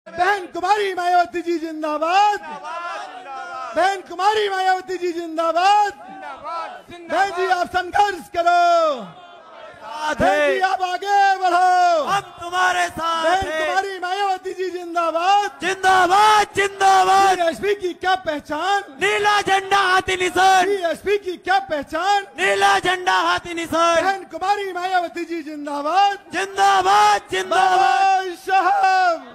बहन कुमारी मायावती जी जिंदाबाद। बहन कुमारी मायावती जी जिंदाबाद। बहन जी आप संघर्ष करो, बहन जी आप आगे बढ़ो, हम तुम्हारे साथ बहन कुमारी मायावती जी जिंदाबाद। जिंदाबाद जिंदाबाद। बीएसपी की क्या पहचान, नीला झंडा हाथी निशान, बीएसपी की क्या पहचान, नीला झंडा हाथी निशान। बहन कुमारी मायावती जी जिंदाबाद। जिंदाबाद जिंदाबाद। बाबा साहब,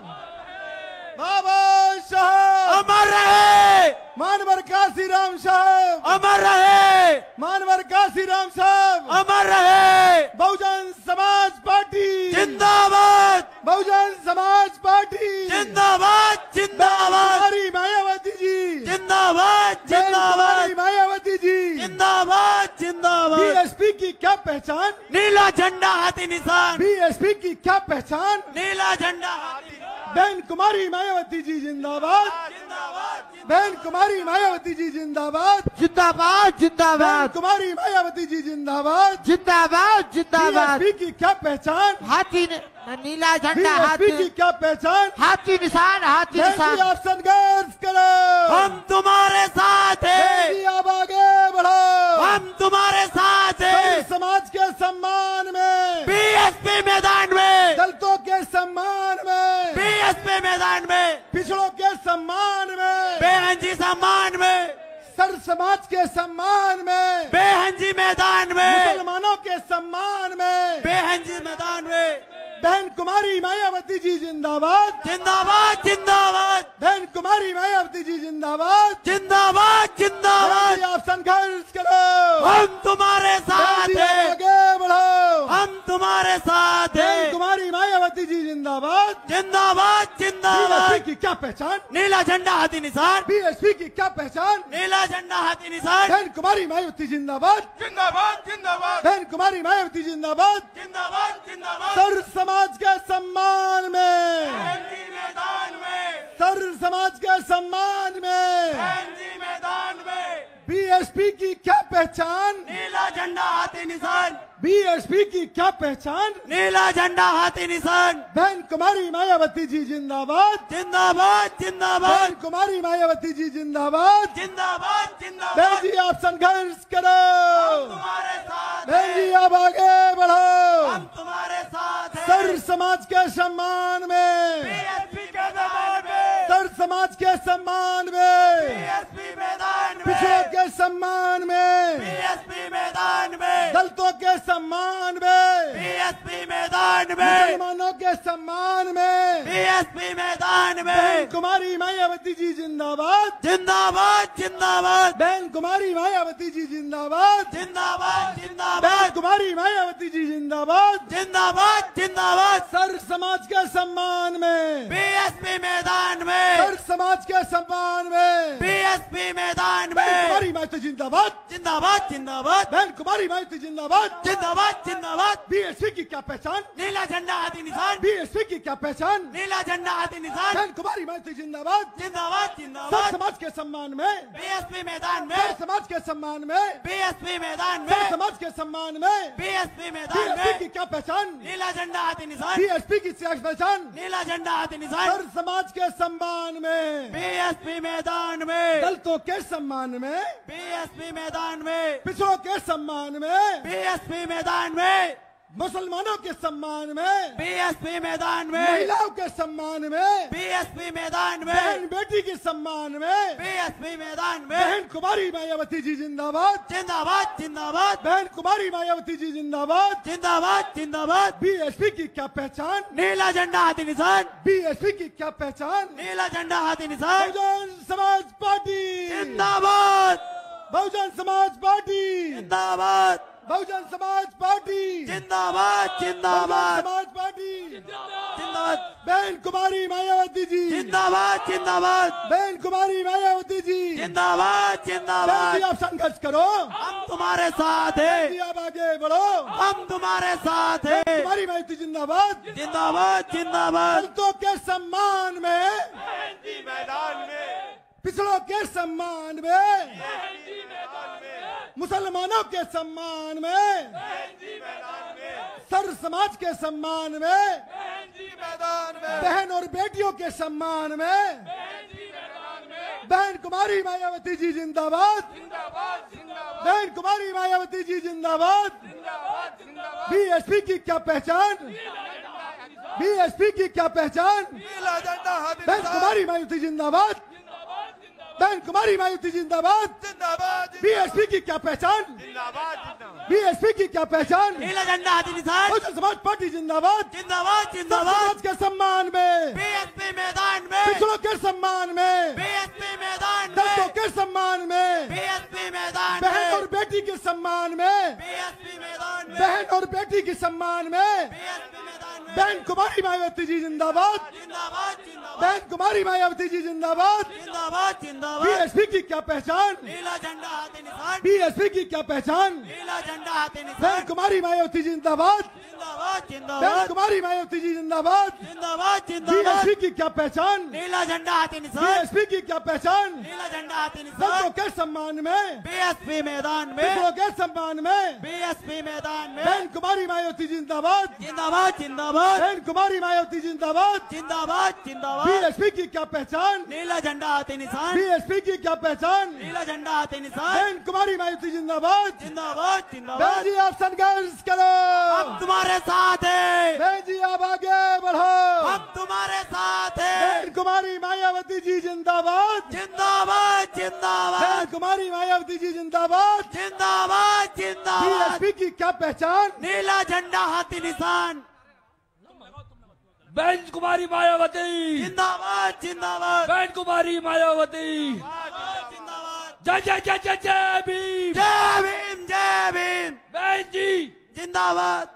बाबा साहब अमर रहे, मानवर काशीराम साहब, अमर रहे, मानवर काशीराम साहब, अमर रहे। बहुजन समाज पार्टी जिंदाबाद, बहुजन समाज पार्टी जिंदाबाद जिंदाबाद, कुमारी मायावती जी जिंदाबाद जिंदाबाद, कुमारी मायावती जी जिंदाबाद जिंदाबाद। बीएसपी की क्या पहचान, नीला झंडा हाथी निशान, बीएसपी की क्या पहचान, नीला झंडा हाथी। बहन कुमारी मायावती जी जिंदाबाद। बहन कुमारी मायावती जी जिंदाबाद। जिंदाबाद बहन जिंदाबाद, कुमारी मायावती जी जिंदाबाद। जिंदाबाद जिंदाबाद। बीएसपी की क्या पहचान, हाथी नीला झंडा बीएसपी हाथी, की क्या पहचान, हाथी निशान, हाथी बहन जी निशान। आप संघर्ष करो, हम तुम्हारे साथ बहन हैं, जी आप आगे बढ़ो, हम तुम्हारे साथ सभी हैं। समाज के सम्मान में, बीएसपी मैदान में, दलितों के सम्मान में, बीएसपी मैदान में, पिछड़ों के सम्मान में, बेहन जी सम्मान में, सर समाज के सम्मान में, बेहन जी मैदान में, मुसलमानों के सम्मान में, बेहन जी मैदान में। बहन कुमारी मायावती जी जिंदाबाद। जिंदाबाद जिंदाबाद, बहन कुमारी मायावती जी जिंदाबाद। जिंदाबाद बहन जिंदाबाद। जी आप संघर्ष करो, हम तुम्हारे बहन साथ जी आप हैं, आगे बढ़ो, हम तुम्हारे साथ बहन हैं। कुमारी मायावती जी जिंदाबाद। जिंदाबाद जिंदाबाद। बीएसपी की क्या पहचान, नीला झंडा हाथी निशान, बीएसपी की क्या पहचान, नीला झंडा हाथी निशान। बहन कुमारी मायावती जिंदाबाद। जिंदाबाद जिंदाबाद, बहन कुमारी मायावती जिंदाबाद। जिंदाबाद जिंदाबाद। सर समाज के सम्मान में, बेहन जी मैदान में, सर समाज के सम्मान में, बेहन जी मैदान में। बीएसपी की क्या पहचान, नीला झंडा हाथी निशान, बीएसपी की क्या पहचान, नीला झंडा हाथी निशान। बहन कुमारी मायावती जी जिंदाबाद। जिंदाबाद बहन जिंदाबाद, कुमारी मायावती जी जिंदाबाद। जिंदाबाद बहन जिंदाबाद। जी आप संघर्ष करो, तुम्हारे साथ बहन हैं, जी आप आगे बढ़ो, हम तुम्हारे साथ हैं। सर समाज के सम्मान में, बीएसपी के मैदान में, सर समाज के सम्मान में, बीएसपी मैदान में, पिछड़ों के सम्मान में, बीएसपी मैदान में, दलितों के सम्मान में, बीएसपी मैदान में, मुसलमानों के सम्मान में, बीएसपी मैदान बहन में। कुमारी मायावती जी जिंदाबाद। जिंदाबाद जिंदाबाद, बहन कुमारी मायावती जी जिंदाबाद। जिंदाबाद बहन जिंदाबाद, कुमारी मायावती जी जिंदाबाद। जिंदाबाद जिंदाबाद। सर समाज के सम्मान में, बीएसपी मैदान में, सर समाज के सम्मान में, बीएसपी मैदान बहन में। कुमारी मायावती जिंदाबाद। जिंदाबाद जिंदाबाद, बहन कुमारी मायावती जिंदाबाद। जिंदाबाद जिंदाबाद। बीएसपी की क्या पहचान, नीला झंडा हाथी निशान, बीएसपी की क्या पहचान, नीला झंडा हाथी निशान। बहन कुमारी मायावती जिंदाबाद। जिंदाबाद सर जिंदाबाद। समाज के सम्मान में, बीएसपी मैदान सर में, समाज के सम्मान में, बीएसपी मैदान सर में, समाज के सम्मान में, बीएसपी मैदान बीएसपी की में। क्या पहचान, नीला झंडा हाथी निशान, बीएसपी की क्या पहचान, नीला झंडा हाथी निशान। सर समाज के सम्मान में, बीएसपी मैदान में, दलितों के सम्मान में, बीएसपी मैदान में, पिछड़ों के सम्मान में, बीएसपी मैदान में, मुसलमानों के सम्मान में, बीएसपी मैदान में, महिलाओं के सम्मान में, बीएसपी मैदान में, बहन बेटी के सम्मान में, बीएसपी मैदान में। बहन कुमारी मायावती जी जिंदाबाद। जिंदाबाद जिंदाबाद, बहन कुमारी मायावती जी जिंदाबाद। जिंदाबाद जिंदाबाद। बीएसपी की क्या पहचान, नीला झंडा हाथी निशान, बीएसपी की क्या पहचान, नीला झंडा हाथी निशान। बहुजन समाज पार्टी, जिंदाबाद, बहुजन समाज पार्टी, जिंदाबाद, बहुजन समाज पार्टी, जिंदाबाद, बहुजन जिंदाबाद, समाज पार्टी। जिंदाबाद, बहन कुमारी मायावती जी, जिंदाबाद, जिंदाबाद, बहन कुमारी मायावती जी, जिंदाबाद, बहन जी जिंदाबाद। आप संघर्ष करो, हम तुम्हारे साथ बहन हैं, जी आप आगे बढ़ो, हम तुम्हारे साथ हैं। कुमारी मायावती जिंदाबाद। जिंदाबाद, जिंदाबाद। दलितों के सम्मान में, मैदान में, पिछड़ों के सम्मान में, मुसलमानों के सम्मान में, सर समाज के सम्मान में, मैदान बहन और बेटियों के सम्मान में बहन कुमारी मायावती जी जिंदाबाद। बहन कुमारी मायावती जी जिंदाबाद। बीएसपी की क्या पहचान, बीएसपी की क्या पहचान। बहन कुमारी मायावती जिंदाबाद। बहन कुमारी मायावती जिंदाबाद। बीएसपी की क्या पहचान, बीएसपी की क्या पहचान। नीला झंडा हाथी निशान। बहुजन समाज पार्टी जिंदाबाद। जिंदाबाद जिंदाबाद। समाज के सम्मान में, बीएसपी मैदान में, पिछड़ों के सम्मान में, बीएसपी मैदान में, दलितों के सम्मान में, बीएसपी मैदान बहन में, और बेटी के सम्मान में, बीएसपी मैदान में, बहन और बेटी के सम्मान में बीएसपी मैदान में, बहन कुमारी मायावती जी जिंदाबाद। जिंदाबाद जिंदाबाद। बहन कुमारी मायावती जी जिंदाबाद। जिंदाबाद जिंदाबाद। बीएसपी की क्या पहचान, नीला झंडा हाथी निशान। बीएसपी की क्या पहचान। नीला झंडा हाथी बहन निशान। कुमारी मायावती जी जिंदाबाद। जिंदाबाद बहन जिंदाबाद। कुमारी मायावती जी जिंदाबाद। जिंदाबाद जिंदाबाद। बीएसपी की क्या पहचान, नीला झंडा हाथी निशान। बीएसपी की क्या पहचान। नीला झंडा हाथी दलितों निशान। के सम्मान में, बीएसपी मैदान में, पिछड़ों के सम्मान में बीएसपी मैदान में, बहन कुमारी मायावती जिंदाबाद। जिंदाबाद जिंदाबाद। बहन कुमारी मायावती जिंदाबाद। जिंदाबाद जिंदाबाद। बीएसपी की क्या पहचान, नीला झंडा हाथी निशान। बीएसपी की क्या पहचान। नीला झंडा हाथी निशान। बहन कुमारी मायावती जिंदाबाद। जिंदाबाद बहन जिंदाबाद। जी आप संघर्ष करो, हम तुम्हारे साथ हैं। बहन जी आप आगे बढ़ो। हम तुम्हारे साथ हैं। बहन कुमारी मायावती जी जिंदाबाद। जिंदाबाद बहन जिंदाबाद। कुमारी मायावती जी जिंदाबाद। जिंदाबाद जिंदाबाद। बीएसपी की क्या पहचान, नीला झंडा हाथी निशान। बहन कुमारी मायावती। जिंदाबाद जिंदाबाद। बहन कुमारी मायावती। जिंदाबाद। जय जय जय जय जय भीम। जय भीम जय भीम। बहन जी जिंदाबाद।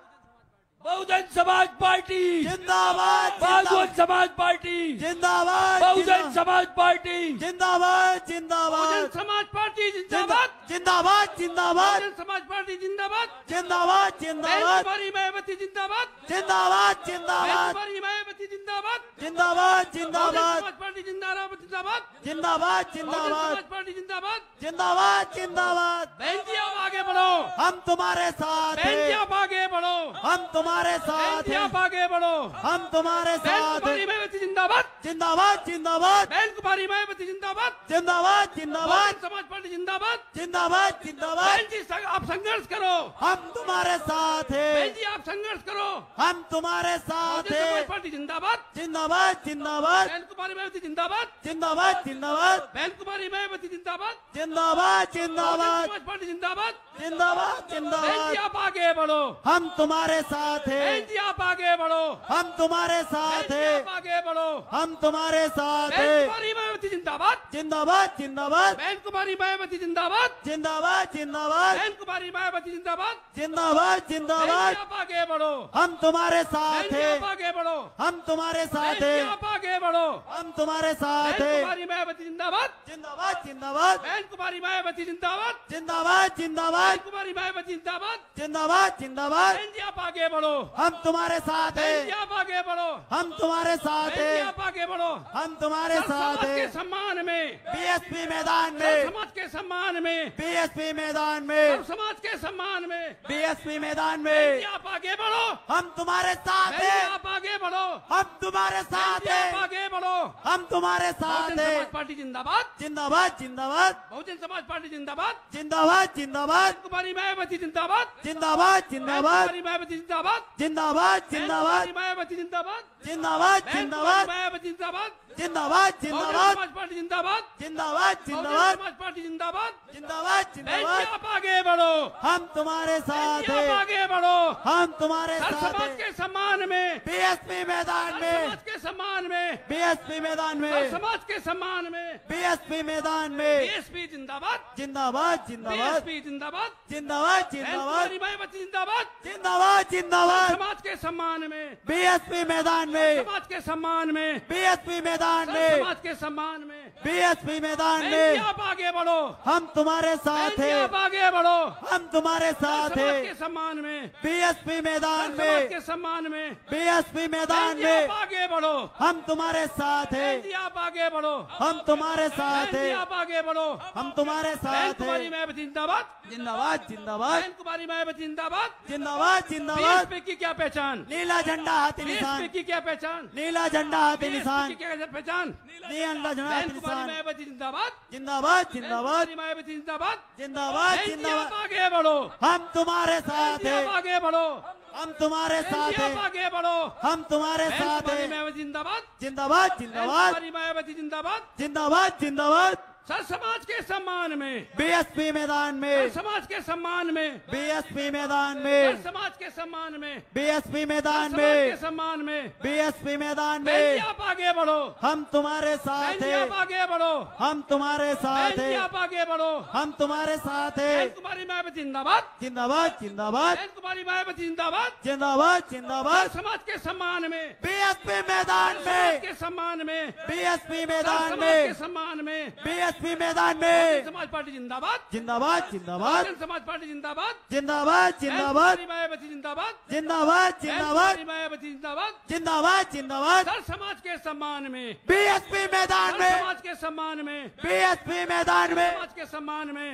बहुजन समाज पार्टी। जिंदाबाद बहुजन समाज पार्टी। जिंदाबाद। बहुजन समाज पार्टी। जिंदाबाद जिंदाबाद। समाज पार्टी जिंदाबाद। जिंदाबाद जिंदाबाद। समाज पार्टी जिंदाबाद। जिंदाबाद जिंदाबाद। कुमारी मायावती जिंदाबाद। जिंदाबाद जिंदाबाद। कुमारी मायावती जिंदाबाद। जिंदाबाद जिंदाबाद। समाज पार्टी जिंदाबाद। जिंदाबाद जिंदाबाद जिंदाबाद। समाज पार्टी जिंदाबाद। जिंदाबाद जिंदाबाद। बहन जी आप आगे बढ़ो। हम तुम्हारे साथ बहन जी हैं। आप आगे बढ़ो। हम तुम्हारे बहन साथ जी हैं। आप आगे बढ़ो। हम तुम्हारे बहन साथ कुमारी हैं। मायावती जिंदाबाद। जिंदाबाद जिंदाबाद। बहन कुमारी मायावती जिंदाबाद। जिंदाबाद जिंदाबाद। बहुजन समाज पार्टी जिंदाबाद। जिंदाबाद जिंदाबाद। बहन जी आप संघर्ष करो। हम तुम्हारे साथ बहन हैं। जी आप संघर्ष करो। हम तुम्हारे साथ बहुजन समाज हैं। पार्टी जिंदाबाद। जिंदाबाद जिंदाबाद। बहन कुमारी मायावती जिंदाबाद। जिंदाबाद जिंदाबाद। बहन कुमारी मायावती जिंदाबाद। जिंदाबाद बहुजन जिंदाबाद। समाज पार्टी जिंदाबाद। जिंदाबाद बहन जी जिंदाबाद। आप आगे बढ़ो। हम तुम्हारे साथ बहन हैं। जी आप आगे बढ़ो। हम तुम्हारे बहन साथ जी हैं। आप आगे बढ़ो। हम तुम्हारे साथ बहन हैं। कुमारी मायावती जिंदाबाद। जिंदाबाद जिंदाबाद। बहन कुमारी मायावती जिंदाबाद। जिंदाबाद जिंदाबाद। बहन कुमारी मायावती जिंदाबाद। जिंदाबाद बहन जिंदाबाद। जी आप आगे बढ़ो। हम तुम्हारे बहन साथ जी हैं। आप आगे बढ़ो। हम तुम्हारे बहन साथ जी हैं। आप आगे बढ़ो। हम तुम्हारे साथ बहन हैं। कुमारी मायावती जिंदाबाद। जिंदाबाद जिंदाबाद। बहन कुमारी मायावती जिंदाबाद। जिंदाबाद बहन जिंदाबाद। कुमारी मायावती जिंदाबाद। जिंदाबाद जिंदाबाद। बहन जी आप आगे बढ़ो। हम तुम्हारे साथ बहन जी हैं। आप आगे बढ़ो। हम तुम्हारे साथ बहन जी हैं। आप आगे बढ़ो। हम तुम्हारे हर साथ समाज के हैं। सम्मान में, बीएसपी मैदान हर में। समाज के सम्मान में, बीएसपी मैदान हर में। समाज के सम्मान में, बीएसपी मैदान बहन जी में। आप आगे बढ़ो। हम तुम्हारे साथ बहन जी हैं। आप आगे बढ़ो। हम तुम्हारे बहन साथ जी आप हैं। आगे बढ़ो। हम तुम्हारे साथ बहुजन हैं। समाज पार्टी जिंदाबाद। जिंदाबाद जिंदाबाद। बहुजन समाज पार्टी जिंदाबाद। जिंदाबाद जिंदाबाद। कुमारी मायावती जिंदाबाद। जिंदाबाद जिंदाबाद। कुमारी मायावती जिंदाबाद। जिंदाबाद जिंदाबाद। कुमारी मायावती जिंदाबाद। जिंदाबाद कुमारी जिंदाबाद। मायावती जिंदाबाद। जिंदाबाद बहुजन जिंदाबाद। समाज पार्टी जिंदाबाद। जिंदाबाद बहुजन जिंदाबाद। समाज पार्टी जिंदाबाद। जिंदाबाद बहन जी जिंदाबाद। आप आगे बढ़ो। हम तुम्हारे बहन साथ जी आप हैं। आगे बढ़ो। हम तुम्हारे हर साथ समाज हैं। के सम्मान में, बीएसपी मैदान हर में। समाज के सम्मान में, बीएसपी मैदान हर में। समाज के सम्मान में, बीएसपी मैदान में। बीएसपी जिंदाबाद। जिंदाबाद जिंदाबाद। बीएसपी जिंदाबाद। जिंदाबाद बहन जिंदाबाद। कुमारी मायावती जिंदाबाद। जिंदाबाद जिंदाबाद। समाज के सम्मान में, बीएसपी मैदान में। समाज के सम्मान में, बीएसपी मैदान मैदान सर में, समाज के सम्मान में, बीएसपी मैदान बहन में, जी आप आगे बढ़ो, हम तुम्हारे बहन साथ जी हैं, आप आगे बढ़ो, हम तुम्हारे साथ समाज हैं, के सम्मान में, बीएसपी मैदान समाज में, के सम्मान में, बीएसपी मैदान बहन जी में, आप आगे बढ़ो, हम तुम्हारे साथ बहन हैं, जी आप आगे बढ़ो, हम तुम्हारे बहन साथ जी हैं, आप आगे बढ़ो, हम तुम्हारे बहन साथ कुमारी हैं। मायावती जिंदाबाद, जिंदाबाद जिंदाबाद बहन कुमारी मायावती जिंदाबाद, जिंदाबाद जिंदाबाद। बीएसपी की क्या पहचान, नीला झंडा हाथी बीएसपी निशान, की क्या पहचान, नीला झंडा हाथी बीएसपी निशान, की क्या पहचान, नीला झंडा बहन हाथी कुमारी निशान। मायावती जिंदाबाद, जिंदाबाद बहन जिंदाबाद कुमारी मायावती जिंदाबाद, जिंदाबाद बहन जी जिंदाबाद। आप आगे बढ़ो, हम तुम्हारे बहन साथ जी आप हैं, आगे बढ़ो, हम तुम्हारे बहन साथ जी आप हैं, आगे बढ़ो, हम तुम्हारे बहन साथ कुमारी हैं। मायावती जिंदाबाद, जिंदाबाद बहन जिंदाबाद कुमारी मायावती जिंदाबाद, जिंदाबाद जिंदाबाद। सर समाज के सम्मान में, बीएसपी मैदान में, सर समाज के सम्मान में, बीएसपी मैदान सर में, समाज के सम्मान में, बीएसपी मैदान समाज के में, सम्मान में, बीएसपी मैदान बहन जी में, आप आगे बढ़ो, हम तुम्हारे बहन साथ जी हैं, आप आगे बढ़ो, हम तुम्हारे बहन साथ जी हैं, आप आगे बढ़ो, हम तुम्हारे साथ बहन हैं। कुमारी मायावती जिंदाबाद, जिंदाबाद जिंदाबाद बहन कुमारी मायावती जिंदाबाद, जिंदाबाद सर जिंदाबाद। समाज के सम्मान में, बीएसपी मैदान समाज में, के सम्मान में, बीएसपी सर मैदान समाज के में, सम्मान में, बीएसपी मैदान में। बहुजन समाज पार्टी जिंदाबाद, जिंदाबाद जिंदाबाद बहुजन समाज पार्टी जिंदाबाद, जिंदाबाद बहन जिंदाबाद कुमारी मायावती जिंदाबाद, जिंदाबाद बहन जिंदाबाद कुमारी मायावती जिंदाबाद, जिंदाबाद जिंदाबाद। सर समाज के सम्मान में, बीएसपी मैदान सर में, समाज के सम्मान में, बीएसपी मैदान में, समाज के सम्मान में,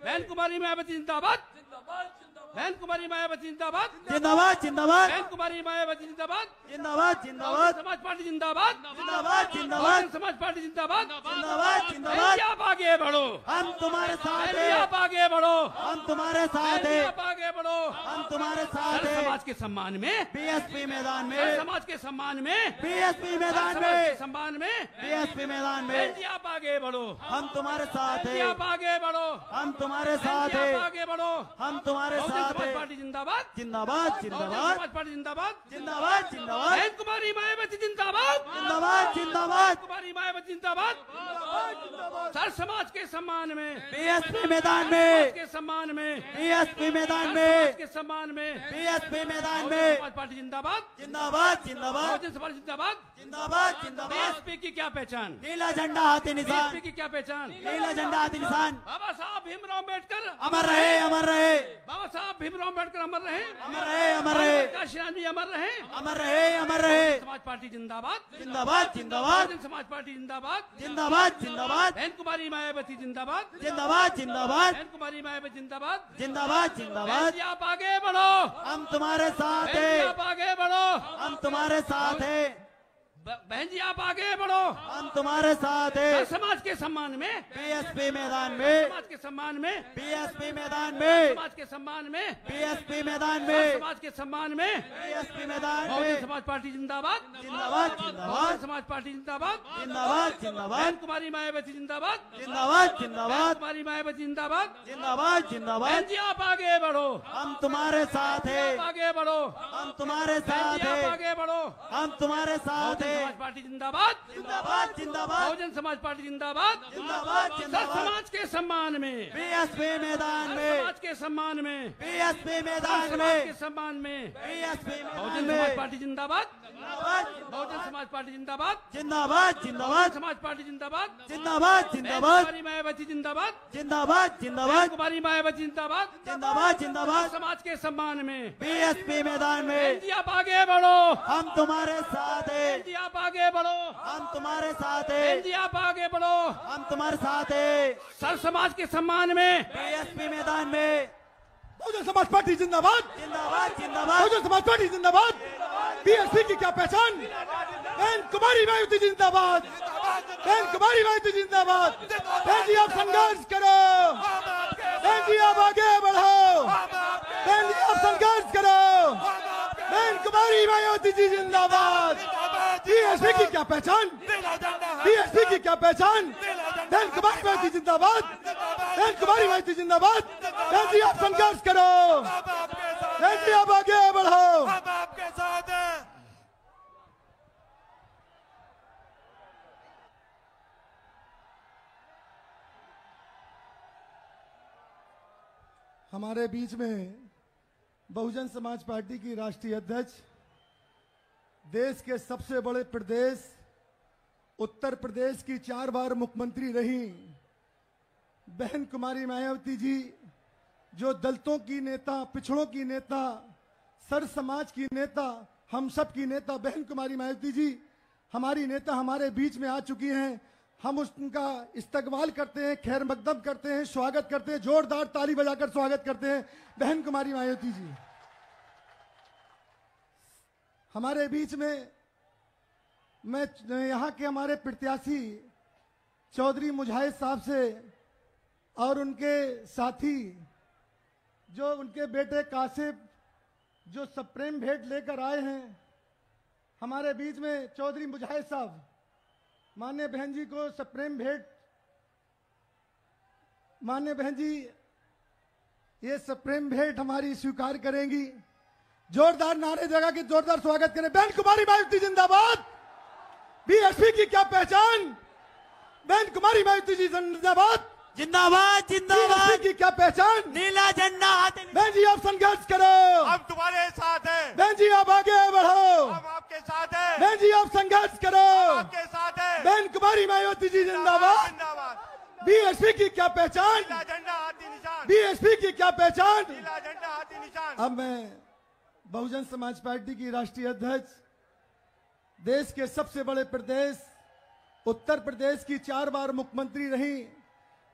बहन कुमारी मायावती जिंदाबाद, बहन कुमारी मायावती जिंदाबाद, जिंदाबाद जिंदाबाद बहन कुमारी मायावती जिंदाबाद, जिंदाबाद बहुजन जिंदाबाद समाज पार्टी जिंदाबाद, जिंदाबाद जिंदाबाद बहुजन समाज पार्टी जिंदाबाद, जिंदाबाद बहन जिंदाबाद। जी आप आगे बढ़ो, हम तुम्हारे साथ बहन जी हैं, आप आगे बढ़ो, हम तुम्हारे बहन साथ जी हैं, आप आगे बढ़ो, हम तुम्हारे साथ सर हैं। समाज के सम्मान में, बीएसपी मैदान सर में, समाज के सम्मान में, बीएसपी सर मैदान समाज के में, सम्मान में, बीएसपी मैदान बहन में। जी आप आगे बढ़ो, हम तुम्हारे साथ बहन जी हैं, आप आगे बढ़ो, हम तुम्हारे बहन साथ जी आप हैं, आगे बढ़ो, हम तुम्हारे बहुजन साथ समाज हैं। पार्टी जिंदाबाद, जिंदाबाद बहुजन जिंदाबाद समाज पार्टी जिंदाबाद, जिंदाबाद जिंदाबाद बहन कुमारी मायावती जिंदाबाद, जिंदाबाद जिंदाबाद। कुमारी मायावती जिंदाबाद, सर समाज के सम्मान में, बीएसपी मैदान समाज में, के सम्मान में, बीएसपी मैदान सर में, समाज के सम्मान में, बीएसपी मैदान बहुजन में। समाज पार्टी जिंदाबाद, जिंदाबाद जिंदाबाद बहुजन समाज जिंदाबाद, जिंदाबाद जिंदाबाद। बीएसपी की क्या पहचान, नीला झंडा हाथी बीएसपी निशान, की क्या पहचान, नीला झंडा हाथी निशान। बाबा साहब भीमराव अम्बेडकर अमर रहे अमर रहे बाबा साहब भीमराव अम्बेडकर अमर रहे, अमर रहे अमर रहे काशीनाथ जी अमर रहे, अमर रहे अमर रहे। समाज पार्टी जिंदाबाद, जिंदाबाद जिंदाबाद बहुजन समाज पार्टी जिंदाबाद, जिंदाबाद जिंदाबाद बहन कुमारी मायावती जिंदाबाद, जिंदाबाद जिंदाबाद बहन कुमारी मायावती जिंदाबाद, जिंदाबाद बहन जिंदाबाद। जी आप आगे बढ़ो, हम तुम्हारे साथ बहन जी हैं, आप आगे बढ़ो, हम तुम्हारे साथ हैं, बहन जी आप आगे बढ़ो, हम तुम्हारे साथ सर हैं। समाज के सम्मान में, बीएसपी मैदान में, समाज के सम्मान में, बीएसपी मैदान में, समाज के सम्मान में, बीएसपी मैदान सर में, समाज के सम्मान में, बीएसपी मैदान बहुजन में। समाज पार्टी जिंदाबाद, जिंदाबाद बहुजन जिंदाबाद समाज पार्टी जिंदाबाद, जिंदाबाद बहन जिंदाबाद कुमारी मायावती जिंदाबाद, जिंदाबाद बहन जिंदाबाद कुमारी मायावती जिंदाबाद, जिंदाबाद बहन जिंदाबाद। जी आप आगे बढ़ो, हम तुम्हारे साथ आप हैं, आगे बढ़ो, हम तुम्हारे बहन साथ जी आप हैं, आगे बढ़ो, हम तुम्हारे साथ बहुजन हैं। समाज पार्टी जिंदाबाद, जिंदाबाद जिंदाबाद बहुजन समाज पार्टी जिंदाबाद, जिंदाबाद सर जिंदाबाद। समाज के सम्मान में, बीएसपी मैदान सर में, समाज के सम्मान में, बीएसपी सर मैदान समाज के में, सम्मान में, बीएसपी बहुजन मैदान समाज में। पार्टी जिंदाबाद, जिंदाबाद बहुजन समाज पार्टी जिंदाबाद, जिंदाबाद बहुजन जिंदाबाद समाज पार्टी जिंदाबाद, जिंदाबाद बहन जिंदाबाद कुमारी मायावती जिंदाबाद, जिंदाबाद बहन जिंदाबाद कुमारी मायावती जिंदाबाद, जिंदाबाद सर जिंदाबाद। समाज के सम्मान में, बीएसपी मैदान बहन में, जी आप आगे बढ़ो, हम तुम्हारे साथ बहन हैं, जी आप आगे बढ़ो, हम तुम्हारे साथ बहन हैं, जी आप आगे बढ़ो, हम तुम्हारे साथ हैं। सर समाज के सम्मान में, बीएसपी मैदान में, बहुजन समाज पार्टी जिंदाबाद, जिंदाबाद जिंदाबाद बहुजन समाज पार्टी जिंदाबाद। बीएसपी की क्या पहचान, बहन कुमारी मायावती जिंदाबाद, बहन कुमारी मायावती जिंदाबाद। बहन जी आप संघर्ष करो, बहन जी आप आगे बढ़ो, बहन जी आप संघर्ष करो, बहन कुमारी मायावती जी जिंदाबाद। बीएसपी की क्या पहचान, बीएसपी की क्या पहचान, बहन कुमारी मायावती जिंदाबाद, बहन कुमारी मायावती जिंदाबाद। बहन जी आप संघर्ष करो, बहन जी आप आगे बढ़ो। आपके साथ हैं। हमारे बीच में बहुजन समाज पार्टी की राष्ट्रीय अध्यक्ष, देश के सबसे बड़े प्रदेश उत्तर प्रदेश की 4 बार मुख्यमंत्री रही बहन कुमारी मायावती जी, जो दलितों की नेता, पिछड़ों की नेता, सर समाज की नेता, हम सब की नेता बहन कुमारी मायावती जी हमारी नेता हमारे बीच में आ चुकी हैं। हम उनका इस्तकबाल करते हैं, खैर मकदम करते हैं, स्वागत करते हैं, जोरदार ताली बजाकर स्वागत करते हैं बहन कुमारी मायावती जी। हमारे बीच में मैं यहाँ के हमारे प्रत्याशी चौधरी मुजाहिद साहब से और उनके साथी जो उनके बेटे कासिफ जो सप्रेम भेंट लेकर आए हैं, हमारे बीच में चौधरी मुजाहिद साहब मान्य बहन जी को सप्रेम भेंट, मान्य बहन जी ये सप्रेम भेंट हमारी स्वीकार करेंगी। जोरदार नारे देगा कि जोरदार स्वागत करें। बहन कुमारी मायावती जिंदाबाद। बीएसपी की क्या पहचान, बहन कुमारी मायावती जी जिंदाबाद। जिंदाबाद जिंदाबाद। बीएसपी की क्या पहचान, नीला झंडा हाथ में। बहन जी आप संघर्ष करो, हम तुम्हारे साथ हैं। बहन जी आप आगे बढ़ो, हम आपके साथ हैं। बहन जी आप संघर्ष करो, आपके साथ हैं। बहन कुमारी मायावती जी जिंदाबाद। जिंदाबाद। बीएसपी की क्या पहचान, नीला झंडा हाथी निशान। बीएसपी की क्या पहचान। नीला झंडा हाथी निशान। अब मैं बहुजन समाज पार्टी की राष्ट्रीय अध्यक्ष, देश के सबसे बड़े प्रदेश उत्तर प्रदेश की 4 बार मुख्यमंत्री रही,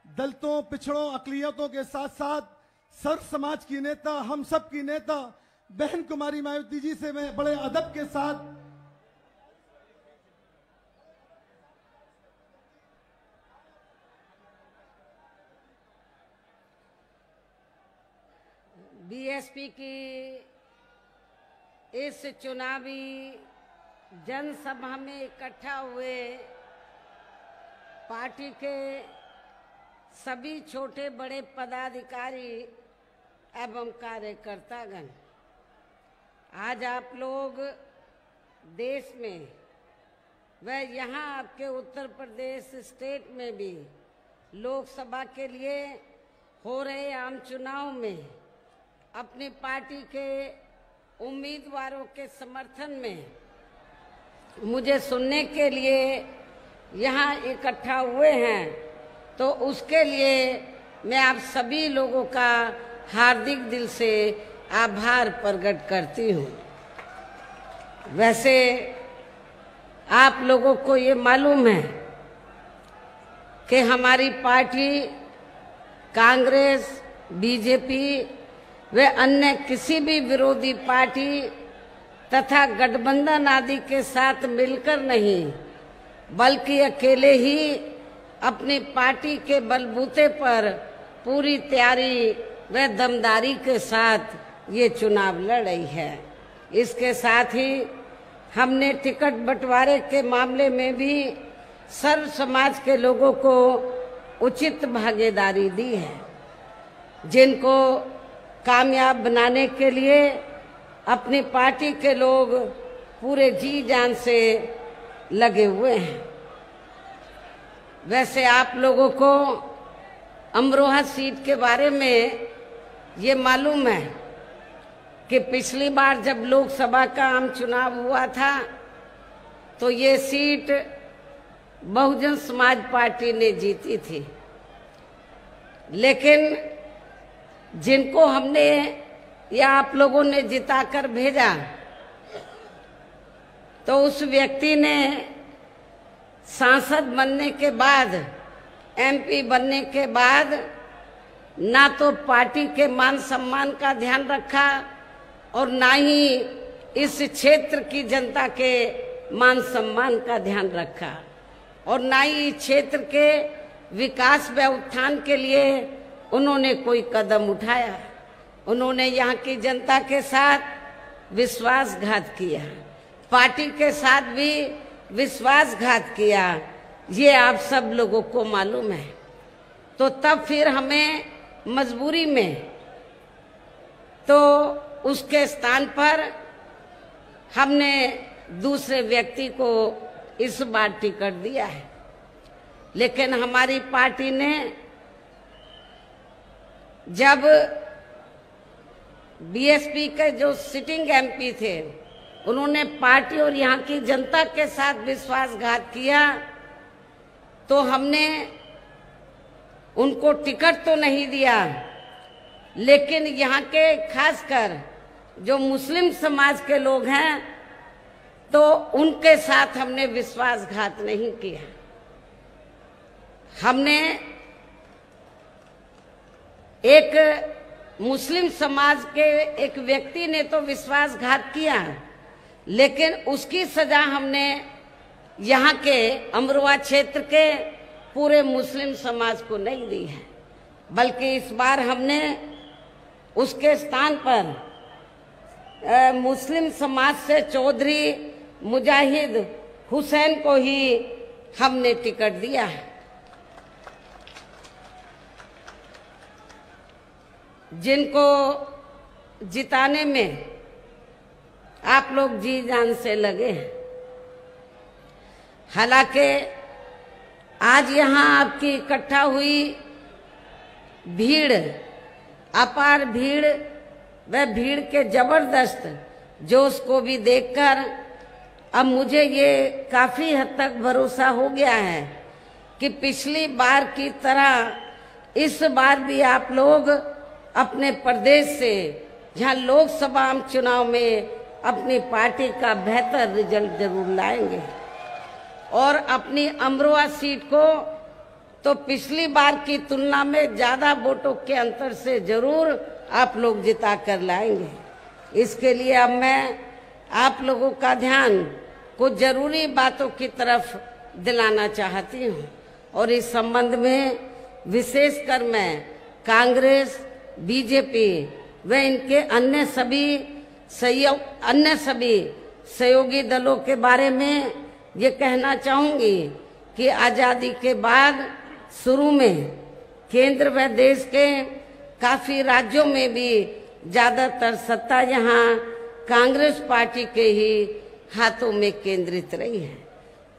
दलितों, पिछड़ों, अकलियतों के साथ साथ सर्व समाज की नेता, हम सब की नेता बहन कुमारी मायावती जी से मैं बड़े अदब के साथ बीएसपी की इस चुनावी जनसभा में इकट्ठा हुए पार्टी के सभी छोटे बड़े पदाधिकारी एवं कार्यकर्तागण, आज आप लोग देश में व यहाँ आपके उत्तर प्रदेश स्टेट में भी लोकसभा के लिए हो रहे आम चुनाव में अपनी पार्टी के उम्मीदवारों के समर्थन में मुझे सुनने के लिए यहाँ इकट्ठा हुए हैं, तो उसके लिए मैं आप सभी लोगों का हार्दिक दिल से आभार प्रकट करती हूँ। वैसे आप लोगों को ये मालूम है कि हमारी पार्टी कांग्रेस, बीजेपी व अन्य किसी भी विरोधी पार्टी तथा गठबंधन आदि के साथ मिलकर नहीं, बल्कि अकेले ही अपनी पार्टी के बलबूते पर पूरी तैयारी व दमदारी के साथ ये चुनाव लड़ रही है। इसके साथ ही हमने टिकट बंटवारे के मामले में भी सर्व समाज के लोगों को उचित भागीदारी दी है, जिनको कामयाब बनाने के लिए अपनी पार्टी के लोग पूरे जी जान से लगे हुए हैं। वैसे आप लोगों को अमरोहा सीट के बारे में ये मालूम है कि पिछली बार जब लोकसभा का आम चुनाव हुआ था तो ये सीट बहुजन समाज पार्टी ने जीती थी, लेकिन जिनको हमने या आप लोगों ने जिताकर भेजा तो उस व्यक्ति ने सांसद बनने के बाद, एमपी बनने के बाद ना तो पार्टी के मान सम्मान का ध्यान रखा और ना ही इस क्षेत्र की जनता के मान सम्मान का ध्यान रखा और ना ही इस क्षेत्र के विकास व उत्थान के लिए उन्होंने कोई कदम उठाया। उन्होंने यहाँ की जनता के साथ विश्वासघात किया, पार्टी के साथ भी विश्वासघात किया, ये आप सब लोगों को मालूम है। तो तब फिर हमें मजबूरी में तो उसके स्थान पर हमने दूसरे व्यक्ति को इस बार टिकट दिया है, लेकिन हमारी पार्टी ने जब बीएसपी के जो सिटिंग एमपी थे उन्होंने पार्टी और यहाँ की जनता के साथ विश्वासघात किया तो हमने उनको टिकट तो नहीं दिया, लेकिन यहाँ के खासकर जो मुस्लिम समाज के लोग हैं तो उनके साथ हमने विश्वासघात नहीं किया। हमने एक मुस्लिम समाज के एक व्यक्ति ने तो विश्वासघात किया, लेकिन उसकी सजा हमने यहाँ के अमरोहा क्षेत्र के पूरे मुस्लिम समाज को नहीं दी है, बल्कि इस बार हमने उसके स्थान पर मुस्लिम समाज से चौधरी मुजाहिद हुसैन को ही हमने टिकट दिया है। जिनको जिताने में आप लोग जी जान से लगे हैं। हालांकि आज यहाँ आपकी इकट्ठा हुई भीड़, अपार भीड़, वह भीड़ के जबरदस्त जोश को भी देखकर अब मुझे ये काफी हद तक भरोसा हो गया है कि पिछली बार की तरह इस बार भी आप लोग अपने प्रदेश से, जहाँ लोकसभा चुनाव में अपनी पार्टी का बेहतर रिजल्ट जरूर लाएंगे और अपनी अमरोहा सीट को तो पिछली बार की तुलना में ज्यादा वोटों के अंतर से जरूर आप लोग जिता कर लाएंगे। इसके लिए अब मैं आप लोगों का ध्यान कुछ जरूरी बातों की तरफ दिलाना चाहती हूँ और इस संबंध में विशेषकर मैं कांग्रेस, बीजेपी व इनके अन्य सभी सहयोगी दलों के बारे में ये कहना चाहूंगी कि आजादी के बाद शुरू में केंद्र व देश के काफी राज्यों में भी ज्यादातर सत्ता यहाँ कांग्रेस पार्टी के ही हाथों में केंद्रित रही है,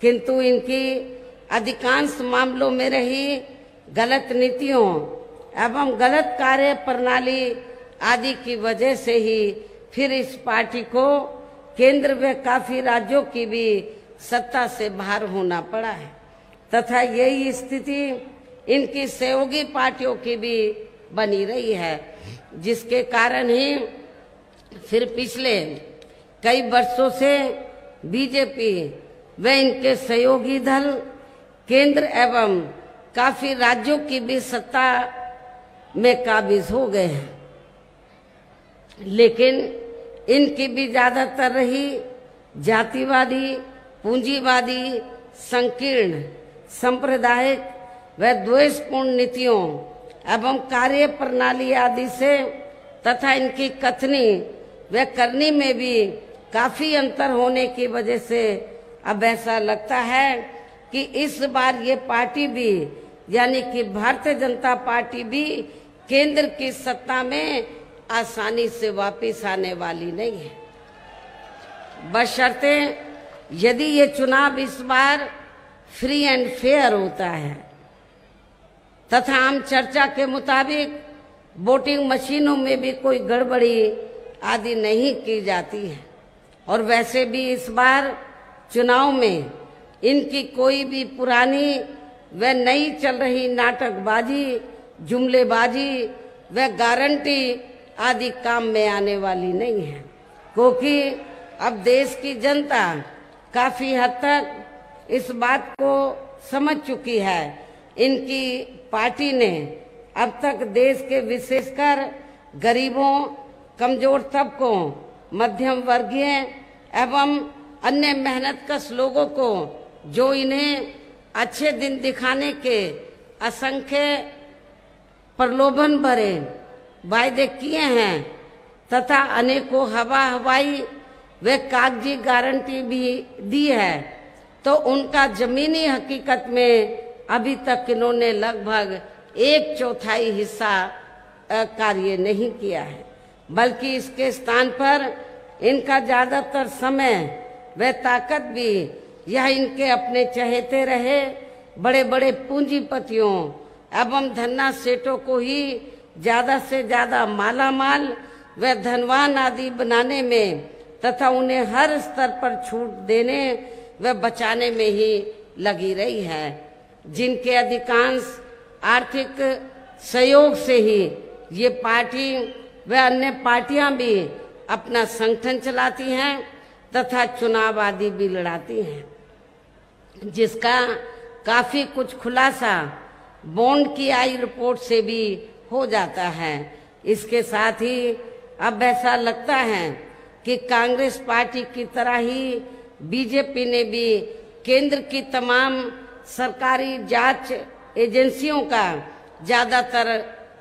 किंतु इनकी अधिकांश मामलों में रही गलत नीतियों एवं गलत कार्य प्रणाली आदि की वजह से ही फिर इस पार्टी को केंद्र व काफी राज्यों की भी सत्ता से बाहर होना पड़ा है तथा यही स्थिति इनकी सहयोगी पार्टियों की भी बनी रही है, जिसके कारण ही फिर पिछले कई वर्षों से बीजेपी व इनके सहयोगी दल केंद्र एवं काफी राज्यों की भी सत्ता में काबिज हो गए हैं, लेकिन इनकी भी ज्यादातर रही जातिवादी, पूंजीवादी, संकीर्ण, सांप्रदायिक व द्वेषपूर्ण नीतियों एवं कार्य प्रणाली आदि से तथा इनकी कथनी व करनी में भी काफी अंतर होने की वजह से अब ऐसा लगता है कि इस बार ये पार्टी भी यानी कि भारतीय जनता पार्टी भी केंद्र की सत्ता में आसानी से वापस आने वाली नहीं है, बशर्ते यदि ये चुनाव इस बार फ्री एंड फेयर होता है तथा आम चर्चा के मुताबिक वोटिंग मशीनों में भी कोई गड़बड़ी आदि नहीं की जाती है और वैसे भी इस बार चुनाव में इनकी कोई भी पुरानी व नई चल रही नाटकबाजी, जुमलेबाजी व गारंटी आदि काम में आने वाली नहीं है, क्योंकि अब देश की जनता काफी हद तक इस बात को समझ चुकी है। इनकी पार्टी ने अब तक देश के विशेषकर गरीबों, कमजोर तबकों, मध्यम वर्गीय एवं अन्य मेहनतकश लोगों को जो इन्हें अच्छे दिन दिखाने के असंख्य प्रलोभन भरे वायदे किए हैं तथा अनेकों हवाई व कागजी गारंटी भी दी है, तो उनका जमीनी हकीकत में अभी तक इन्होंने लगभग 1/4 हिस्सा कार्य नहीं किया है, बल्कि इसके स्थान पर इनका ज्यादातर समय व ताकत भी यह इनके अपने चहेते रहे बड़े बड़े पूंजीपतियों एवं धन्ना सेठों को ही ज्यादा से ज्यादा मालामाल व धनवान आदि बनाने में तथा उन्हें हर स्तर पर छूट देने व बचाने में ही लगी रही है। जिनके अधिकांश आर्थिक सहयोग से ही ये पार्टी व अन्य पार्टियां भी अपना संगठन चलाती हैं तथा चुनाव आदि भी लड़ाती हैं, जिसका काफी कुछ खुलासा बॉन्ड की आई रिपोर्ट से भी हो जाता है। इसके साथ ही अब ऐसा लगता है कि कांग्रेस पार्टी की तरह ही बीजेपी ने भी केंद्र की तमाम सरकारी जांच एजेंसियों का ज्यादातर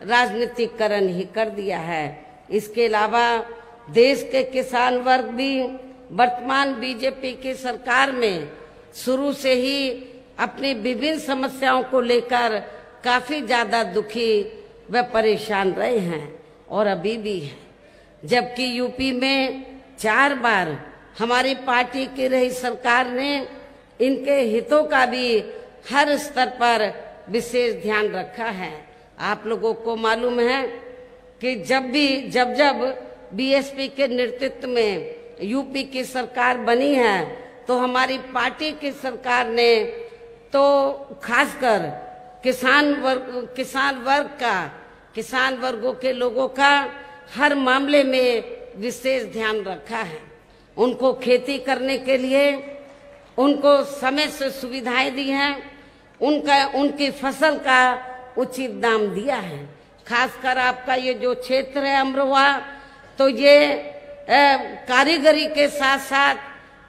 राजनीतिकरण ही कर दिया है। इसके अलावा देश के किसान वर्ग भी वर्तमान बीजेपी की सरकार में शुरू से ही अपनी विभिन्न समस्याओं को लेकर काफी ज्यादा दुखी व परेशान रहे हैं और अभी भी हैं। जबकि यूपी में 4 बार हमारी पार्टी की रही सरकार ने इनके हितों का भी हर स्तर पर विशेष ध्यान रखा है। आप लोगों को मालूम है कि जब बीएसपी के नेतृत्व में यूपी की सरकार बनी है तो हमारी पार्टी की सरकार ने तो खासकर किसान वर्गों के लोगों का हर मामले में विशेष ध्यान रखा है। उनको खेती करने के लिए उनको समय से सुविधाएं दी हैं, उनकी फसल का उचित दाम दिया है। खासकर आपका ये जो क्षेत्र है अमरोहा, तो ये कारीगरी के साथ साथ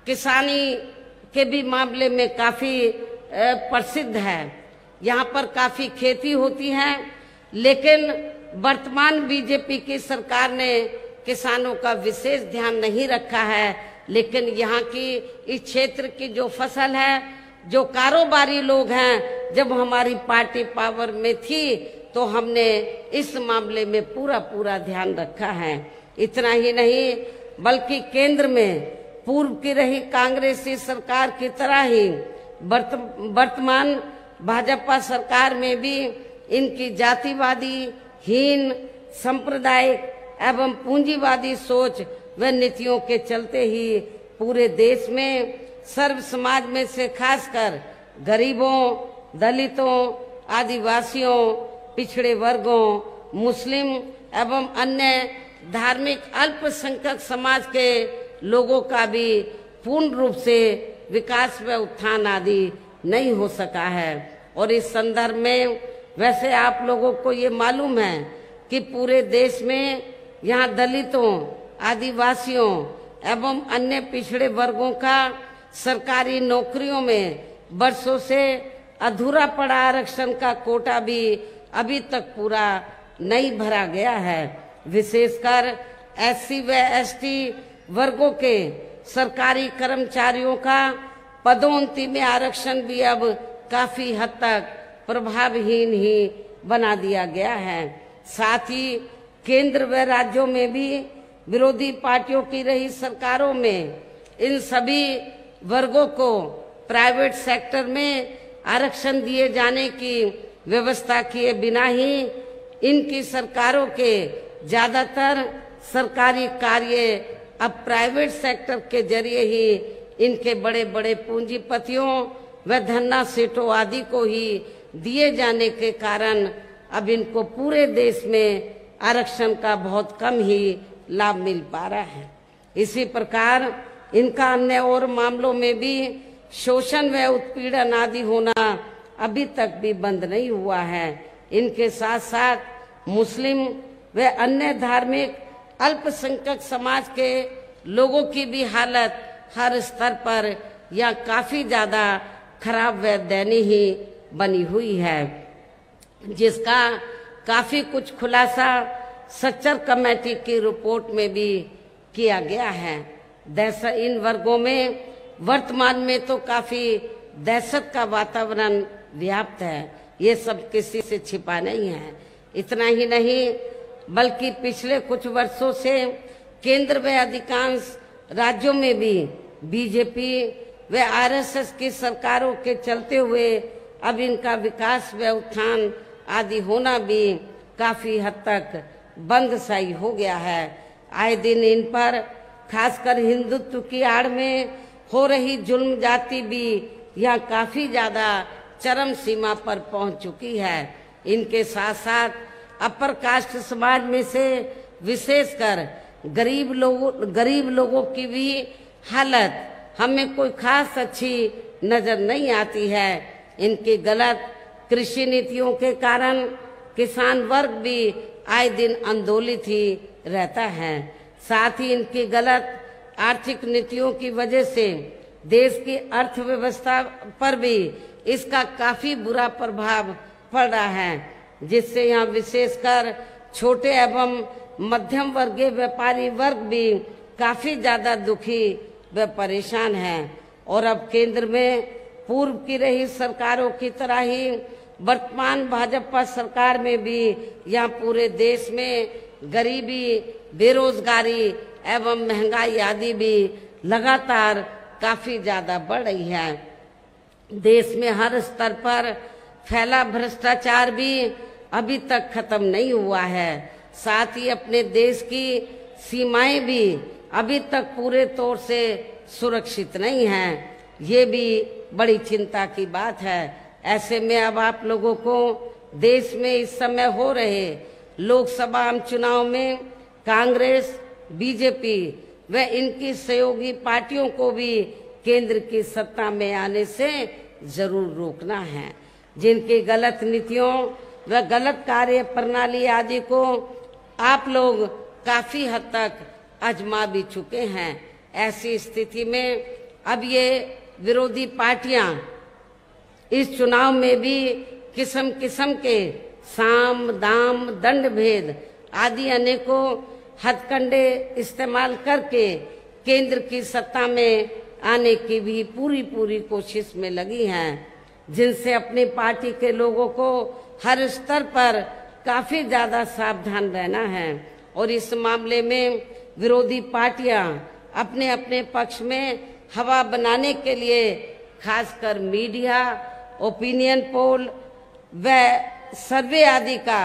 किसानी के भी मामले में काफी प्रसिद्ध है। यहाँ पर काफी खेती होती है, लेकिन वर्तमान बीजेपी की सरकार ने किसानों का विशेष ध्यान नहीं रखा है। लेकिन यहाँ की इस क्षेत्र की जो फसल है, जो कारोबारी लोग हैं, जब हमारी पार्टी पावर में थी तो हमने इस मामले में पूरा ध्यान रखा है। इतना ही नहीं बल्कि केंद्र में पूर्व की रही कांग्रेसी सरकार की तरह ही वर्तमान भाजपा सरकार में भी इनकी जातिवादी, हीन, सांप्रदायिक एवं पूंजीवादी सोच व नीतियों के चलते ही पूरे देश में सर्व समाज में से खासकर गरीबों, दलितों, आदिवासियों, पिछड़े वर्गों, मुस्लिम एवं अन्य धार्मिक अल्पसंख्यक समाज के लोगों का भी पूर्ण रूप से विकास व उत्थान आदि नहीं हो सका है। और इस संदर्भ में वैसे आप लोगों को ये मालूम है कि पूरे देश में यहाँ दलितों, आदिवासियों एवं अन्य पिछड़े वर्गों का सरकारी नौकरियों में वर्षों से अधूरा पड़ा आरक्षण का कोटा भी अभी तक पूरा नहीं भरा गया है। विशेषकर एससी व एसटी वर्गों के सरकारी कर्मचारियों का पदोन्नति में आरक्षण भी अब काफी हद तक प्रभावहीन ही बना दिया गया है। साथ ही केंद्र व राज्यों में भी विरोधी पार्टियों की रही सरकारों में इन सभी वर्गों को प्राइवेट सेक्टर में आरक्षण दिए जाने की व्यवस्था किए बिना ही इनकी सरकारों के ज्यादातर सरकारी कार्य अब प्राइवेट सेक्टर के जरिए ही इनके बड़े बड़े पूंजीपतियों व धन्ना सेठों आदि को ही दिए जाने के कारण अब इनको पूरे देश में आरक्षण का बहुत कम ही लाभ मिल पा रहा है। इसी प्रकार इनका अन्य और मामलों में भी शोषण व उत्पीड़न आदि होना अभी तक भी बंद नहीं हुआ है। इनके साथ साथ मुस्लिम व अन्य धार्मिक अल्पसंख्यक समाज के लोगों की भी हालत हर स्तर पर या काफी ज्यादा खराब व दयनीय ही बनी हुई है, जिसका काफी कुछ खुलासा सच्चर कमेटी की रिपोर्ट में भी किया गया है। इन वर्गों में वर्तमान में तो काफी दहशत का वातावरण व्याप्त है, ये सब किसी से छिपा नहीं है। इतना ही नहीं बल्कि पिछले कुछ वर्षों से केंद्र व अधिकांश राज्यों में भी बीजेपी व आरएसएस की सरकारों के चलते हुए अब इनका विकास व उत्थान आदि होना भी काफी हद तक बंद सा हो गया है। आए दिन इन पर खासकर हिंदुत्व की आड़ में हो रही जुल्म जाति भी यहाँ काफी ज्यादा चरम सीमा पर पहुंच चुकी है। इनके साथ साथ अपर कास्ट समाज में से विशेषकर गरीब लोगों की भी हालत हमें कोई खास अच्छी नजर नहीं आती है। इनकी गलत कृषि नीतियों के कारण किसान वर्ग भी आए दिन आंदोलित ही रहता है। साथ ही इनकी गलत आर्थिक नीतियों की वजह से देश की अर्थव्यवस्था पर भी इसका काफी बुरा प्रभाव पड़ रहा है, जिससे यहाँ विशेषकर छोटे एवं मध्यम वर्गीय व्यापारी वर्ग भी काफी ज्यादा दुखी व परेशान है। और अब केंद्र में पूर्व की रही सरकारों की तरह ही वर्तमान भाजपा सरकार में भी यहाँ पूरे देश में गरीबी, बेरोजगारी एवं महंगाई आदि भी लगातार काफी ज्यादा बढ़ रही है। देश में हर स्तर पर फैला भ्रष्टाचार भी अभी तक खत्म नहीं हुआ है। साथ ही अपने देश की सीमाएं भी अभी तक पूरे तौर से सुरक्षित नहीं हैं। ये भी बड़ी चिंता की बात है। ऐसे में अब आप लोगों को देश में इस समय हो रहे लोकसभा आम चुनाव में कांग्रेस, बीजेपी व इनकी सहयोगी पार्टियों को भी केंद्र की सत्ता में आने से जरूर रोकना है। जिनकी गलत नीतियों व गलत कार्य प्रणाली आदि को आप लोग काफी हद तक आजमा भी चुके हैं। ऐसी स्थिति में अब ये विरोधी पार्टियां इस चुनाव में भी किस्म किस्म के साम, दाम, दंड भेद आदि अनेकों हथकंडे इस्तेमाल करके केंद्र की सत्ता में आने की भी पूरी कोशिश में लगी हैं, जिनसे अपनी पार्टी के लोगों को हर स्तर पर काफी ज्यादा सावधान रहना है। और इस मामले में विरोधी पार्टियां अपने अपने पक्ष में हवा बनाने के लिए खासकर मीडिया, ओपिनियन पोल व सर्वे आदि का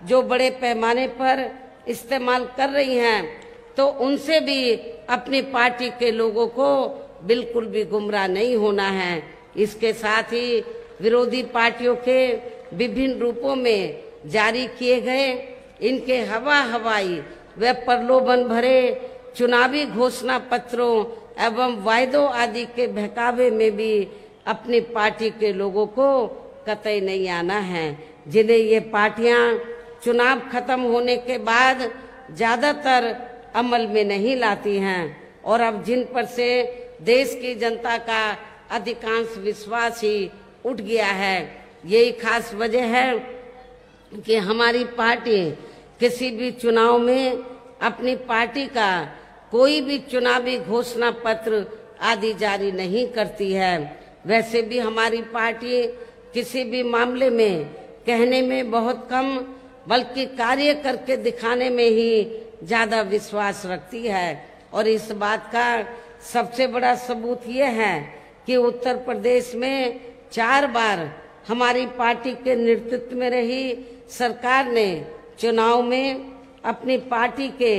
जो बड़े पैमाने पर इस्तेमाल कर रही हैं, तो उनसे भी अपनी पार्टी के लोगों को बिल्कुल भी गुमराह नहीं होना है। इसके साथ ही विरोधी पार्टियों के विभिन्न रूपों में जारी किए गए इनके हवाई व प्रलोभन भरे चुनावी घोषणा पत्रों एवं वायदों आदि के बहकावे में भी अपनी पार्टी के लोगों को कतई नहीं आना है, जिन्हें ये पार्टियां चुनाव खत्म होने के बाद ज्यादातर अमल में नहीं लाती हैं। और अब जिन पर से देश की जनता का अधिकांश विश्वास ही उठ गया है, यही खास वजह है कि हमारी पार्टी किसी भी चुनाव में अपनी पार्टी का कोई भी चुनावी घोषणा पत्र आदि जारी नहीं करती है। वैसे भी हमारी पार्टी किसी भी मामले में कहने में बहुत कम बल्कि कार्य करके दिखाने में ही ज्यादा विश्वास रखती है। और इस बात का सबसे बड़ा सबूत ये है कि उत्तर प्रदेश में 4 बार हमारी पार्टी के नेतृत्व में रही सरकार ने चुनाव में अपनी पार्टी के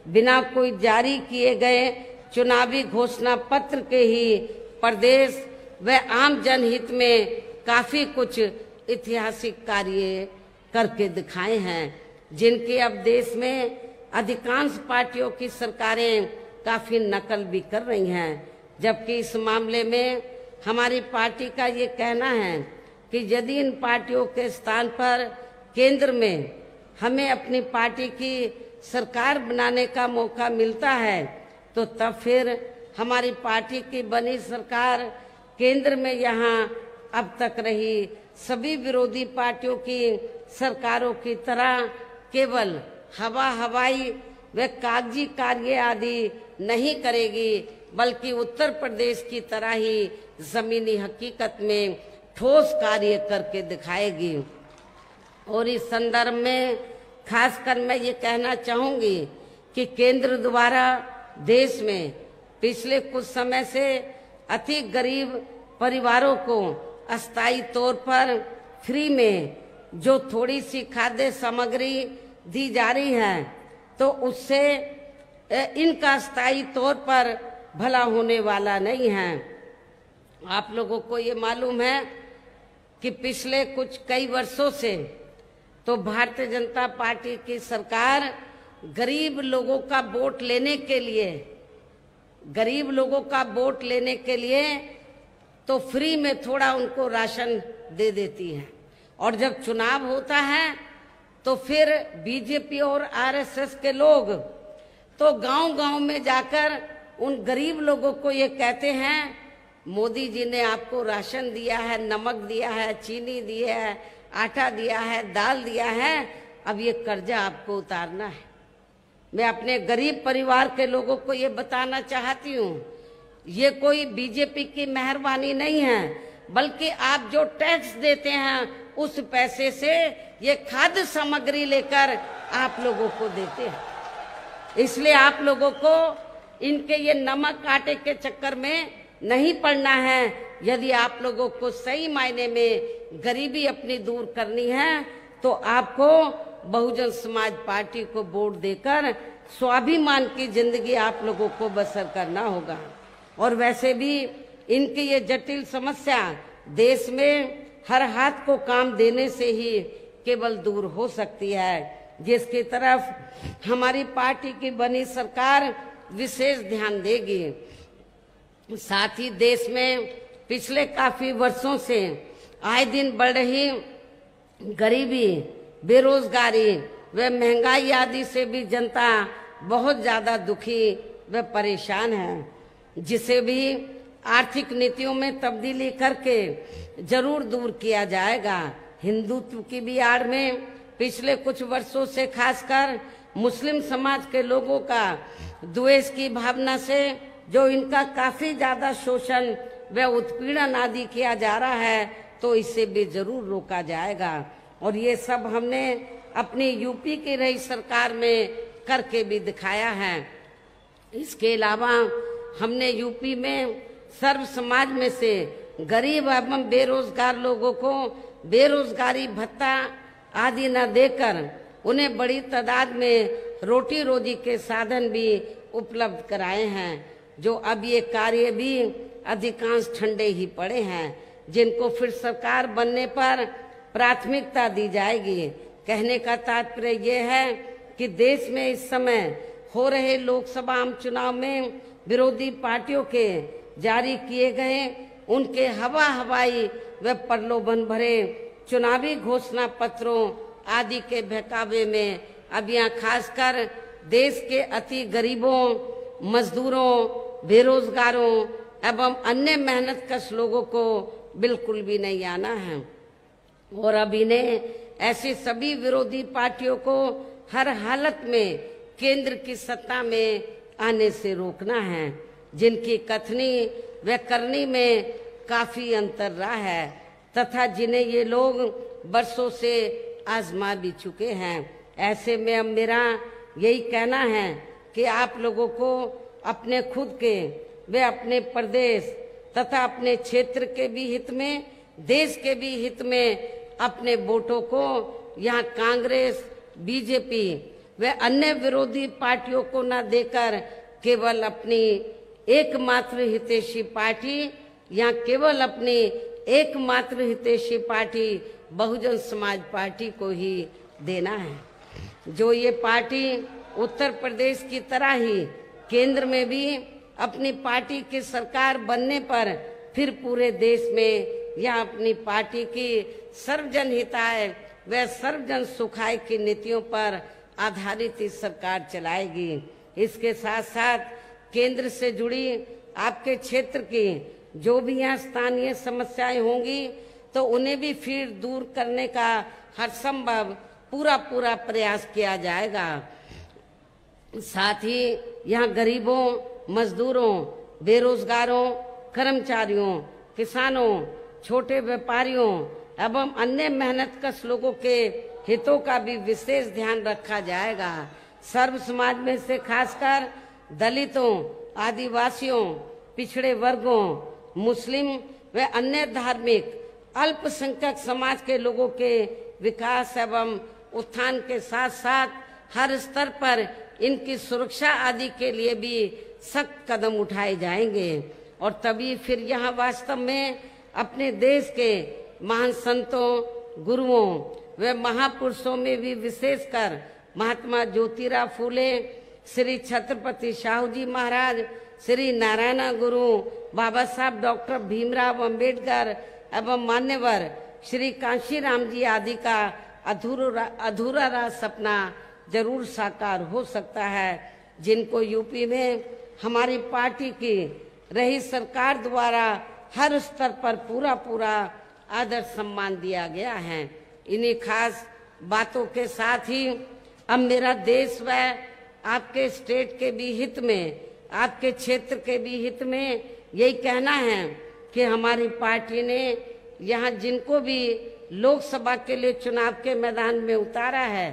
बिना कोई जारी किए गए चुनावी घोषणा पत्र के ही प्रदेश व आम जनहित में काफी कुछ ऐतिहासिक कार्य करके दिखाए हैं, जिनकी अब देश में अधिकांश पार्टियों की सरकारें काफी नकल भी कर रही हैं। जबकि इस मामले में हमारी पार्टी का ये कहना है कि यदि इन पार्टियों के स्थान पर केंद्र में हमें अपनी पार्टी की सरकार बनाने का मौका मिलता है, तो तब फिर हमारी पार्टी की बनी सरकार केंद्र में यहाँ अब तक रही सभी विरोधी पार्टियों की सरकारों की तरह केवल हवाई व कागजी कार्य आदि नहीं करेगी, बल्कि उत्तर प्रदेश की तरह ही जमीनी हकीकत में ठोस कार्य करके दिखाएगी। और इस संदर्भ में खासकर मैं ये कहना चाहूंगी कि केंद्र द्वारा देश में पिछले कुछ समय से अति गरीब परिवारों को अस्थायी तौर पर फ्री में जो थोड़ी सी खाद्य सामग्री दी जा रही है, तो उससे इनका स्थायी तौर पर भला होने वाला नहीं है। आप लोगों को ये मालूम है कि पिछले कुछ कई वर्षों से तो भारतीय जनता पार्टी की सरकार गरीब लोगों का वोट लेने के लिए तो फ्री में थोड़ा उनको राशन दे देती है, और जब चुनाव होता है तो फिर बीजेपी और आरएसएस के लोग तो गांव-गांव में जाकर उन गरीब लोगों को ये कहते हैं, मोदी जी ने आपको राशन दिया है, नमक दिया है, चीनी दी है, आटा दिया है, दाल दिया है, अब ये कर्जा आपको उतारना है। मैं अपने गरीब परिवार के लोगों को ये बताना चाहती हूँ, ये कोई बीजेपी की मेहरबानी नहीं है, बल्कि आप जो टैक्स देते हैं उस पैसे से ये खाद्य सामग्री लेकर आप लोगों को देते हैं। इसलिए आप लोगों को इनके ये नमक आटे के चक्कर में नहीं पड़ना है। यदि आप लोगों को सही मायने में गरीबी अपनी दूर करनी है तो आपको बहुजन समाज पार्टी को वोट देकर स्वाभिमान की जिंदगी आप लोगों को बसर करना होगा। और वैसे भी इनकी ये जटिल समस्या देश में हर हाथ को काम देने से ही केवल दूर हो सकती है, जिसकी तरफ हमारी पार्टी की बनी सरकार विशेष ध्यान देगी। साथ ही देश में पिछले काफी वर्षों से आए दिन बढ़ रही गरीबी, बेरोजगारी व महंगाई आदि से भी जनता बहुत ज्यादा दुखी व परेशान है, जिसे भी आर्थिक नीतियों में तब्दीली करके जरूर दूर किया जाएगा। हिंदुत्व की भी आड़ में पिछले कुछ वर्षों से खासकर मुस्लिम समाज के लोगों का द्वेष की भावना से जो इनका काफी ज्यादा शोषण व उत्पीड़न आदि किया जा रहा है, तो इसे भी जरूर रोका जाएगा। और ये सब हमने अपनी यूपी की रही सरकार में करके भी दिखाया है। इसके अलावा हमने यूपी में सर्व समाज में से गरीब एवं बेरोजगार लोगों को बेरोजगारी भत्ता आदि न देकर उन्हें बड़ी तादाद में रोटी रोजी के साधन भी उपलब्ध कराए हैं, जो अब ये कार्य भी अधिकांश ठंडे ही पड़े हैं, जिनको फिर सरकार बनने पर प्राथमिकता दी जाएगी। कहने का तात्पर्य ये है कि देश में इस समय हो रहे लोकसभा आम चुनाव में विरोधी पार्टियों के जारी किए गए उनके हवाई व प्रलोभन भरे चुनावी घोषणा पत्रों आदि के बहकावे में अब यहाँ खासकर देश के अति गरीबों, मजदूरों, बेरोजगारों एवं अन्य मेहनतकश लोगों को बिल्कुल भी नहीं आना है। और अब इन्हें ऐसी सभी विरोधी पार्टियों को हर हालत में केंद्र की सत्ता में आने से रोकना है, जिनकी कथनी व करनी में काफी अंतर रहा है तथा जिन्हें ये लोग बरसों से आजमा भी चुके हैं। ऐसे में अब मेरा यही कहना है कि आप लोगों को अपने खुद के व अपने प्रदेश तथा अपने क्षेत्र के भी हित में, देश के भी हित में अपने वोटों को यहाँ कांग्रेस, बीजेपी व अन्य विरोधी पार्टियों को न देकर केवल अपनी एकमात्र हितैषी पार्टी या केवल अपनी एकमात्र हितैषी पार्टी बहुजन समाज पार्टी को ही देना है, जो ये पार्टी उत्तर प्रदेश की तरह ही केंद्र में भी अपनी पार्टी की सरकार बनने पर फिर पूरे देश में यह अपनी पार्टी की सर्वजन हिताय व सर्वजन सुखाय की नीतियों पर आधारित इस सरकार चलाएगी। इसके साथ साथ केंद्र से जुड़ी आपके क्षेत्र की जो भी यहाँ स्थानीय समस्याएं होंगी तो उन्हें भी फिर दूर करने का हर संभव पूरा प्रयास किया जाएगा। साथ ही यहाँ गरीबों, मजदूरों, बेरोजगारों, कर्मचारियों, किसानों, छोटे व्यापारियों एवं अन्य मेहनतकश लोगों के हितों का भी विशेष ध्यान रखा जाएगा। सर्व समाज में से खासकर दलितों, आदिवासियों, पिछड़े वर्गों, मुस्लिम व अन्य धार्मिक अल्पसंख्यक समाज के लोगों के विकास एवं उत्थान के साथ साथ हर स्तर पर इनकी सुरक्षा आदि के लिए भी सख्त कदम उठाए जाएंगे। और तभी फिर यहाँ वास्तव में अपने देश के महान संतों, गुरुओं व महापुरुषों में भी विशेषकर महात्मा ज्योतिराव फूले, श्री छत्रपति शाहू जी महाराज, श्री नारायण गुरु, बाबा साहब डॉक्टर भीमराव अंबेडकर एवं मान्यवर श्री कांशीराम जी आदि का अधूरा रहा सपना जरूर साकार हो सकता है, जिनको यूपी में हमारी पार्टी की रही सरकार द्वारा हर स्तर पर पूरा आदर सम्मान दिया गया है। इन्हीं खास बातों के साथ ही अब मेरा देश व आपके स्टेट के भी हित में, आपके क्षेत्र के भी हित में यही कहना है कि हमारी पार्टी ने यहाँ जिनको भी लोकसभा के लिए चुनाव के मैदान में उतारा है,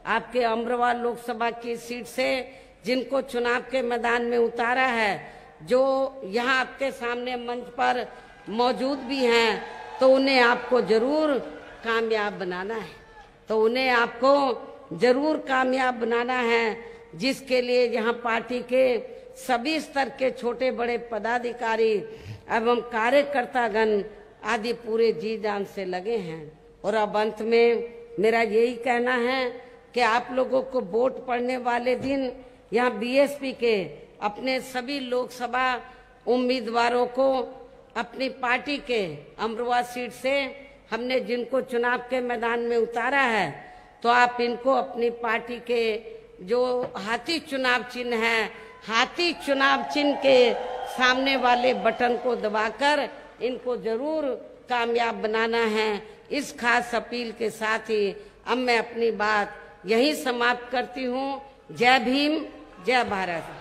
आपके अमरवा लोकसभा की सीट से जिनको चुनाव के मैदान में उतारा है, जो यहाँ आपके सामने मंच पर मौजूद भी हैं, तो उन्हें आपको जरूर कामयाब बनाना है, तो उन्हें आपको जरूर कामयाब बनाना है, जिसके लिए यहाँ पार्टी के सभी स्तर के छोटे बड़े पदाधिकारी एवं कार्यकर्तागण आदि पूरे जी जान से लगे हैं। और अब अंत में मेरा यही कहना है कि आप लोगों को वोट पड़ने वाले दिन यहाँ बीएसपी के अपने सभी लोकसभा उम्मीदवारों को अपनी पार्टी के अमरवा सीट से हमने जिनको चुनाव के मैदान में उतारा है, तो आप इनको अपनी पार्टी के जो हाथी चुनाव चिन्ह है, हाथी चुनाव चिन्ह के सामने वाले बटन को दबाकर इनको जरूर कामयाब बनाना है। इस खास अपील के साथ ही अब मैं अपनी बात यहीं समाप्त करती हूँ। जय भीम, जय भारत।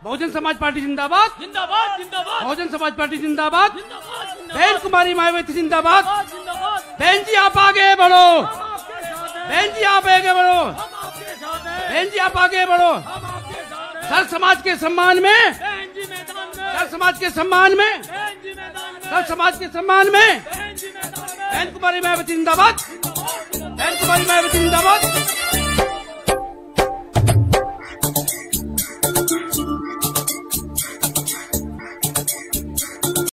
बहुजन समाज पार्टी जिंदाबाद, जिंदाबाद जिंदाबाद, बहुजन समाज पार्टी जिंदाबाद, जिंदाबाद, बहन कुमारी मायावती जिंदाबाद। जिंदाबाद, बहन जी आप आगे बढ़ो, बहन जी आप आगे बढ़ो, आपके साथ हैं, बहन जी आप आगे बढ़ो। हम आपके साथ हैं। सर समाज के सम्मान में, बहन जी मैदान में, सर समाज के सम्मान में, बहन जी मैदान में, सर समाज के सम्मान में बहन जी मैदान में, बहन कुमारी मायावती जिंदाबाद, बहन कुमारी मायावती जिंदाबाद।